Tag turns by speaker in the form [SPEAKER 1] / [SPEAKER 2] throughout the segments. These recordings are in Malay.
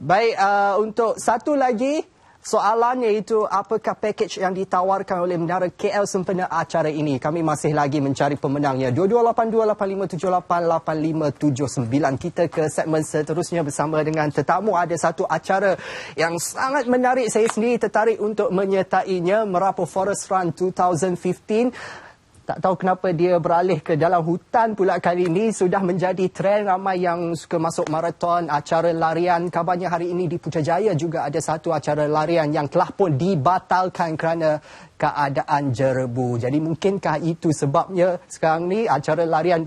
[SPEAKER 1] Baik, untuk satu lagi soalan iaitu apakah pakej yang ditawarkan oleh Menara KL sempena acara ini? Kami masih lagi mencari pemenangnya. 228285788579. Kita ke segmen seterusnya bersama dengan tetamu. Ada satu acara yang sangat menarik. Saya sendiri tertarik untuk menyertainya. Merapu Forest Run 2015. Tak tahu kenapa dia beralih ke dalam hutan pula kali ini. Sudah menjadi trend, ramai yang suka masuk maraton, acara larian. Kabarnya hari ini di Putrajaya juga ada satu acara larian yang telah pun dibatalkan kerana keadaan jerebu. Jadi mungkinkah itu sebabnya sekarang ni acara larian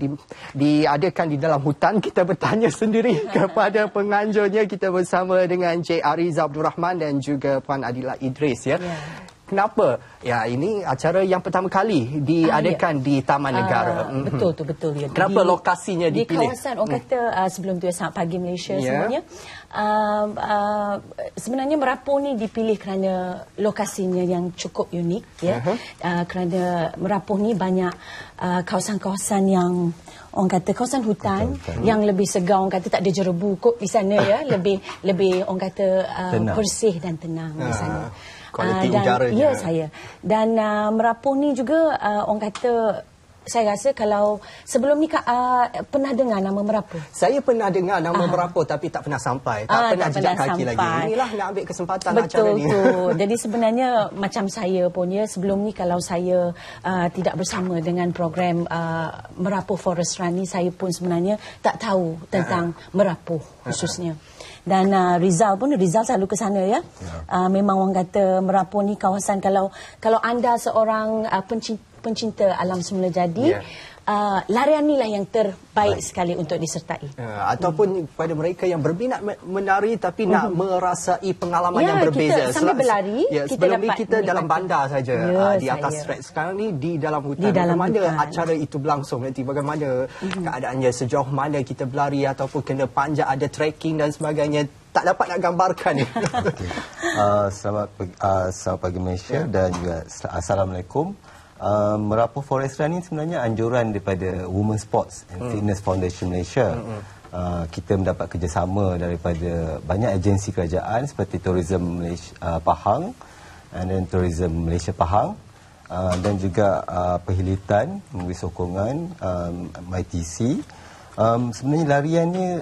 [SPEAKER 1] diadakan di dalam hutan? Kita bertanya sendiri kepada penganjurnya. Kita bersama dengan Cik Ariza Abdul Rahman dan juga Puan Adila Idris. Ya. Kenapa? Ya, ini acara yang pertama kali diadakan di Taman Negara.
[SPEAKER 2] Betul ya.
[SPEAKER 1] Kenapa lokasinya dipilih?
[SPEAKER 2] Di kawasan, orang kata sebelum tu Selamat Pagi Malaysia semuanya. Sebenarnya Merapu ni dipilih kerana lokasinya yang cukup unik. Ya. Kerana Merapu ni banyak kawasan-kawasan yang orang kata kawasan hutan yang lebih segar, orang kata tak ada jerebu kot di sana ya. Lebih orang kata bersih dan tenang di sana.
[SPEAKER 1] Kualiti udaranya.
[SPEAKER 2] Ya, saya. Dan Merapu ni juga orang kata, saya rasa kalau sebelum ni pernah dengar nama Merapu?
[SPEAKER 1] Saya pernah dengar nama Merapu tapi tak pernah sampai. Tak pernah jejak kaki lagi. Inilah nak ambil kesempatan acara ni.
[SPEAKER 2] Betul. Jadi sebenarnya macam saya pun ya, sebelum ni kalau saya tidak bersama dengan program Merapu Forest Run ni, saya pun sebenarnya tak tahu tentang Merapu khususnya. Dan Rizal selalu ke sana ya. Memang orang kata Merapu ni kawasan, kalau anda seorang pencinta alam semula jadi, larian inilah yang terbaik sekali untuk disertai.
[SPEAKER 1] Ataupun kepada mereka yang berminat menari tapi nak merasai pengalaman yang berbeza.
[SPEAKER 2] Kita sambil berlari,
[SPEAKER 1] sebelum ni kita dalam bandar saja. Di atas track. Sekarang ni di dalam hutan. Bagaimana acara itu berlangsung nanti? Bagaimana keadaannya, sejauh mana kita berlari ataupun kena panjat, ada trekking dan sebagainya? Tak dapat nak gambarkan ni.
[SPEAKER 3] Selamat pagi Malaysia dan juga Assalamualaikum. Merapu Forest Run ni sebenarnya anjuran daripada Women Sports and Fitness Foundation Malaysia. Kita mendapat kerjasama daripada banyak agensi kerajaan seperti Tourism Malaysia Pahang dan Tourism Malaysia Pahang, dan juga Perhilitan memberi sokongan, MITC. Sebenarnya larian ni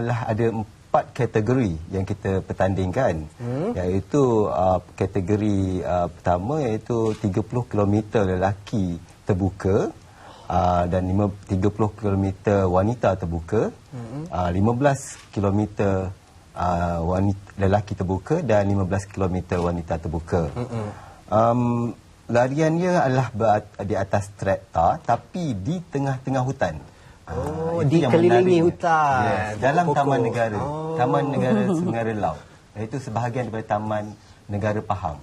[SPEAKER 3] ada 4 kategori yang kita pertandingkan, iaitu kategori pertama iaitu 30 km lelaki terbuka dan 30 km wanita terbuka, 15 km lelaki terbuka dan 15 km wanita terbuka. Lariannya adalah di atas trek tapi di tengah-tengah hutan.
[SPEAKER 1] Dikelilingi hutan.
[SPEAKER 3] Dalam Taman Negara. Taman Negara Sungai Relau. Itu sebahagian daripada Taman Negara Pahang.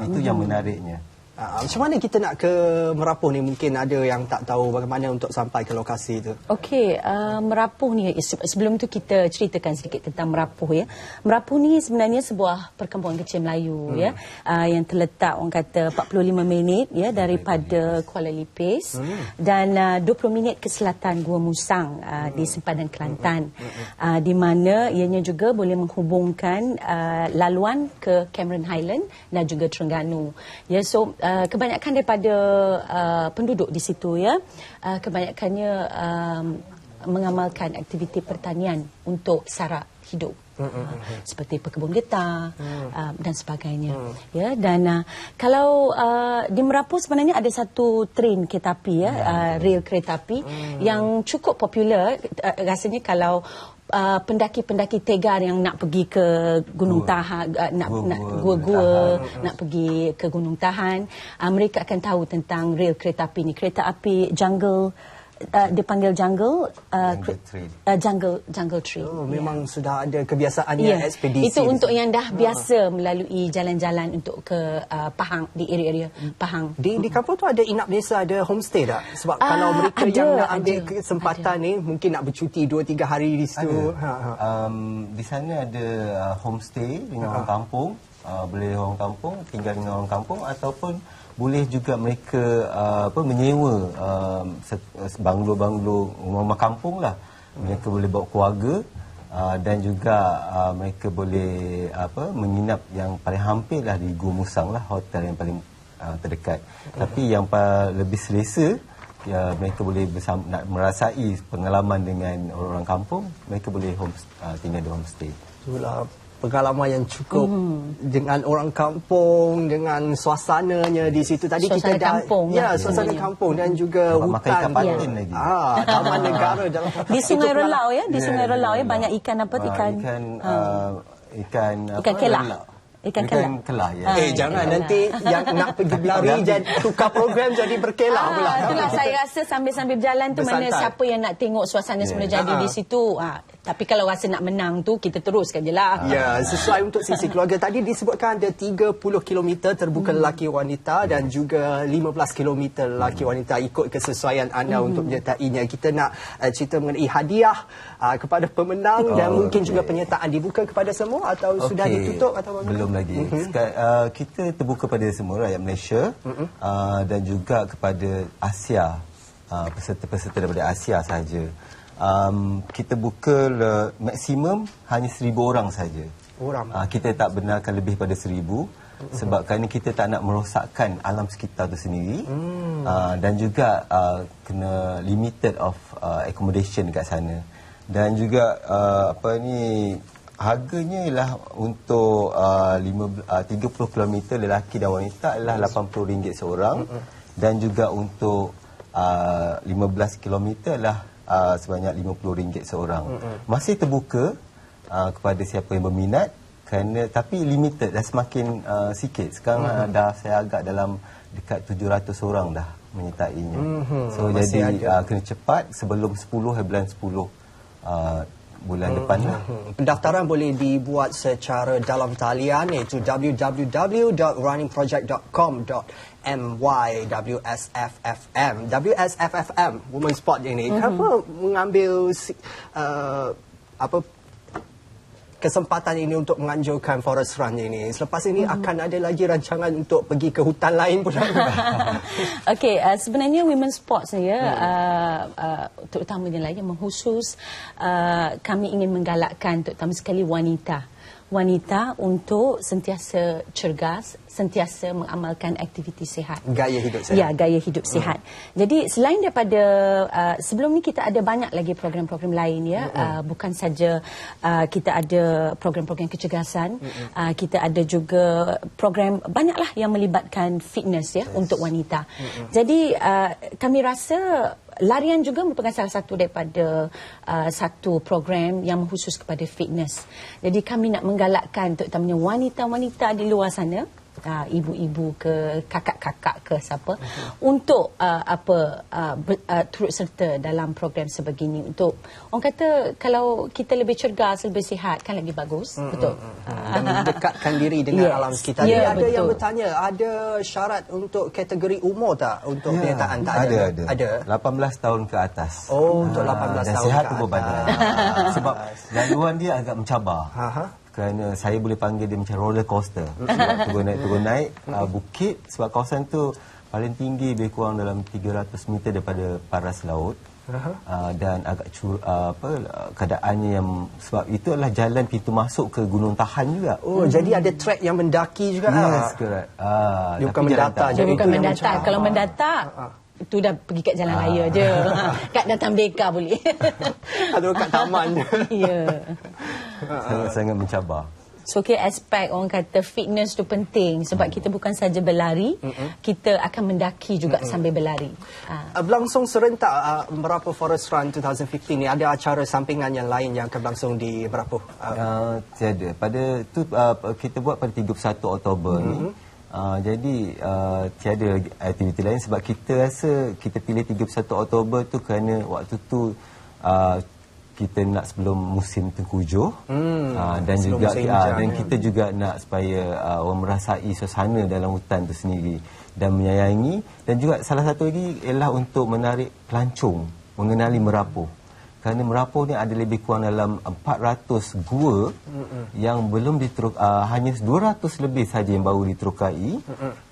[SPEAKER 3] Itu yang menariknya.
[SPEAKER 1] Macam mana kita nak ke Merapu ni? Mungkin ada yang tak tahu bagaimana untuk sampai ke lokasi itu.
[SPEAKER 2] Okey, Merapu ni, sebelum tu kita ceritakan sedikit tentang Merapu ya. Merapu ni sebenarnya sebuah perkampungan kecil Melayu ya, yang terletak orang kata 45 minit ya daripada Kuala Lipis dan 20 minit ke selatan Gua Musang di sempadan Kelantan, di mana ianya juga boleh menghubungkan laluan ke Cameron Highland dan juga Terengganu. Ya, so kebanyakan daripada penduduk di situ ya, kebanyakannya mengamalkan aktiviti pertanian untuk sara hidup. Seperti berkebun getah dan sebagainya. Ya, dan kalau di Merapu sebenarnya ada satu train kereta api ya, rel kereta api yang cukup popular. Rasanya kalau pendaki-pendaki tegar yang nak pergi ke Gunung Tahan, nak gua-gua, nak pergi ke Gunung Tahan, mereka akan tahu tentang rel kereta api ni. Kereta api jungle, dipanggil jungle train.
[SPEAKER 1] Memang sudah ada kebiasaannya ekspedisi.
[SPEAKER 2] Itu untuk yang dah biasa melalui jalan-jalan untuk ke Pahang, di area-area Pahang.
[SPEAKER 1] Di kampung tu ada inap desa, ada homestay tak? Sebab kalau mereka yang nak ambil kesempatan ni mungkin nak bercuti 2-3 hari di situ.
[SPEAKER 3] Di sana ada homestay dengan orang kampung. Boleh orang kampung tinggal dengan orang kampung, ataupun boleh juga mereka menyewa banglo-banglo rumah kampung lah. Mereka boleh bawa keluarga Dan juga mereka boleh menginap yang paling hampir lah di Gua Musang lah, hotel yang paling terdekat. Tapi yang lebih selesa, mereka boleh nak merasai pengalaman dengan orang kampung, mereka boleh tinggal di homestay.
[SPEAKER 1] Itulah pengalaman yang cukup dengan orang kampung, dengan suasananya di situ. Tadi
[SPEAKER 2] suasana
[SPEAKER 1] kita dah
[SPEAKER 2] kampung,
[SPEAKER 1] suasana kampung dan juga
[SPEAKER 3] makan
[SPEAKER 1] hutan.
[SPEAKER 3] ikan patin lagi.
[SPEAKER 1] Taman negara dalam
[SPEAKER 2] Di Sungai Relau di Sungai Relau banyak ikan apa? Ikan kelah. Ikan
[SPEAKER 3] kelah ya.
[SPEAKER 1] Jangan nanti yang nak pergi berlari tukar program jadi berkelah pula.
[SPEAKER 2] Itulah saya rasa sambil-sambil berjalan tu mana siapa yang nak tengok suasana sebenarnya jadi di situ. Tapi kalau rasa nak menang tu kita teruskan je lah.
[SPEAKER 1] Ya, sesuai untuk sisi keluarga. Tadi disebutkan ada 30 km terbuka lelaki wanita dan juga 15 km lelaki wanita, ikut kesesuaian anda untuk menyertainya. Kita nak cerita mengenai hadiah kepada pemenang dan mungkin juga penyertaan dibuka kepada semua atau sudah ditutup atau bagaimana?
[SPEAKER 3] Belum lagi. Kita terbuka pada semua rakyat Malaysia dan juga kepada Asia, peserta-peserta daripada Asia sahaja. Kita buka maksimum hanya 1,000 orang saja. Kita tak benarkan lebih pada 1,000 sebab kerana kita tak nak merosakkan alam sekitar itu sendiri dan juga kena limited of accommodation dekat sana. Dan juga harganya ialah untuk 30 km lelaki dan wanita adalah RM80 seorang dan juga untuk 15 km adalah sebanyak RM50 seorang. Masih terbuka kepada siapa yang berminat tapi limited dah semakin sikit. Sekarang dah saya agak dalam dekat 700 orang dah menyertainya. So jadi kena cepat sebelum 10 bulan 10 bulan depan lah.
[SPEAKER 1] Pendaftaran boleh dibuat secara dalam talian iaitu www.runningproject.com.my WSFFM Women Sport ini. Kenapa mengambil kesempatan ini untuk menganjurkan Forest Run ini? Selepas ini akan ada lagi rancangan untuk pergi ke hutan lain pula.
[SPEAKER 2] Okey, sebenarnya Women Sports ni terutamanya lagi mengkhusus kami ingin menggalakkan terutama sekali wanita untuk sentiasa cergas, sentiasa mengamalkan aktiviti sihat.
[SPEAKER 1] Gaya hidup sihat.
[SPEAKER 2] Ya, gaya hidup sihat. Jadi selain daripada sebelum ni kita ada banyak lagi program-program lain bukan saja kita ada program-program kecergasan, kita ada juga program banyaklah yang melibatkan fitness untuk wanita. Jadi kami rasa larian juga merupakan salah satu daripada satu program yang khusus kepada fitness. Jadi kami nak menggalakkan terutamanya wanita-wanita di luar sana, ibu-ibu ke kakak-kakak ke siapa, untuk turut serta dalam program sebegini. Untuk orang kata kalau kita lebih cergas, lebih sihat kan lagi bagus. Betul.
[SPEAKER 1] Dan mendekatkan diri dengan alam sekitar. Ada yang bertanya, ada syarat untuk kategori umur tak untuk penyertaan? Tak ada.
[SPEAKER 3] 18 tahun ke atas.
[SPEAKER 1] Untuk 18
[SPEAKER 3] dan
[SPEAKER 1] tahun
[SPEAKER 3] sihat
[SPEAKER 1] ke
[SPEAKER 3] tubuh badan. Sebab laluan dia agak mencabar. Kerana saya boleh panggil dia macam roller coaster. Sebab turun naik bukit. Sebab kawasan tu paling tinggi lebih kurang dalam 300 meter daripada paras laut. Dan agak keadaannya yang, sebab itu adalah jalan pintu masuk ke Gunung Tahan juga.
[SPEAKER 1] Jadi ada trek yang mendaki juga.
[SPEAKER 3] Yes, correct.
[SPEAKER 1] Dia bukan mendatar.
[SPEAKER 2] Bukan mendatar. Kalau mendatar itu dah pergi kat jalan raya je. Kat Datang Merdeka boleh.
[SPEAKER 1] Atau kat taman.
[SPEAKER 2] Ya.
[SPEAKER 3] Sangat mencabar.
[SPEAKER 2] So aspek orang kata fitness tu penting sebab kita bukan saja berlari, kita akan mendaki juga sambil berlari.
[SPEAKER 1] Berlangsung serentak Merapu Forest Run 2015 ni, ada acara sampingan yang lain yang akan berlangsung di Merapu?
[SPEAKER 3] Tiada. Pada tu kita buat pada 31 Oktober ni. Jadi tiada aktiviti lain sebab kita rasa kita pilih 31 Oktober tu kerana waktu tu kita nak sebelum musim tengkujuh dan juga dan kita juga nak supaya orang merasai suasana dalam hutan tu sendiri dan menyayangi, dan juga salah satu lagi ialah untuk menarik pelancong mengenali Merapu. Kerana Merapu ni ada lebih kurang dalam 400 gua yang belum hanya 200 lebih saja yang baru diterokai,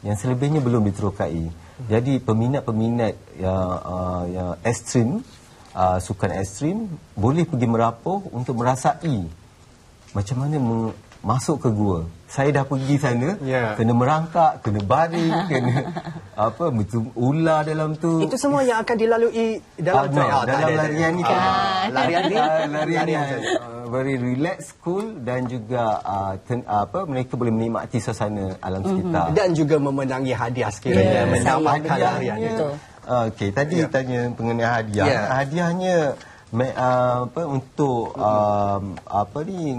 [SPEAKER 3] yang selebihnya belum diterokai. Jadi peminat-peminat yang ekstrim sukan ekstrim boleh pergi Merapoh untuk merasai macam mana masuk ke gua. Saya dah pergi sana, kena merangkak, kena baring, kena ular dalam tu.
[SPEAKER 1] Itu semua yang akan dilalui dalam
[SPEAKER 3] dalam larian ni kan.
[SPEAKER 1] Larian ni
[SPEAKER 3] very relax, cool dan juga mereka boleh menikmati suasana alam sekitar
[SPEAKER 1] dan juga memenangi hadiah sekiranya mendapatkan larian itu.
[SPEAKER 3] Okey, tadi tanya mengenai hadiah. Hadiahnya untuk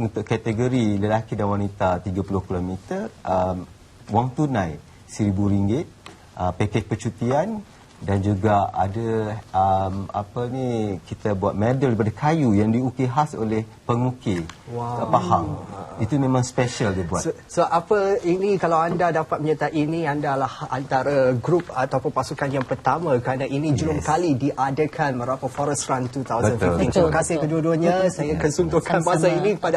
[SPEAKER 3] untuk kategori lelaki dan wanita 30 km, wang tunai RM1,000, pakej percutian dan juga ada kita buat medal daripada kayu yang diukir khas oleh pengukir Pahang. Itu memang special dia buat.
[SPEAKER 1] So apa ini, kalau anda dapat menyertai ini, anda adalah antara grup ataupun pasukan yang pertama kerana ini julung kali diadakan Merapoh Forest Run 2015. Terima kasih kedua-duanya. Saya akan suntukkan masa ini kepada